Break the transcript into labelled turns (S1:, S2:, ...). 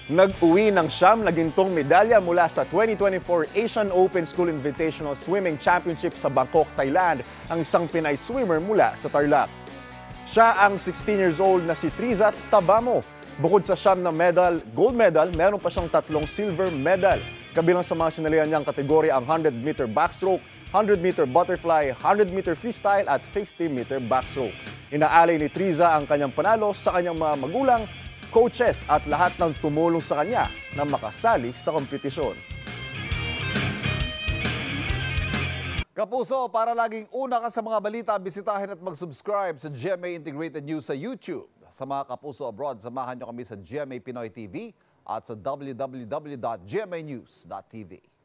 S1: Nag-uwi ng siyam na gintong medalya mula sa 2024 Asian Open School Invitational Swimming Championship sa Bangkok, Thailand ang isang Pinay swimmer mula sa Tarlac. Siya ang 16 years old na si Triza Tabamo. Bukod sa siyam na gold medal, meron pa siyang 3 silver medal. Kabilang sa mga sinalihan niyang kategorya ang 100-meter backstroke, 100-meter butterfly, 100-meter freestyle at 50-meter backstroke. Inaalay ni Triza ang kanyang panalo sa kanyang mga magulang, coaches at lahat ng tumulong sa kanya na makasali sa kompetisyon.
S2: Kapuso, para laging una ka sa mga balita, bisitahin at mag-subscribe sa GMA Integrated News sa YouTube. Sa mga kapuso abroad, samahan niyo kami sa GMA Pinoy TV at sa www.gmanews.tv.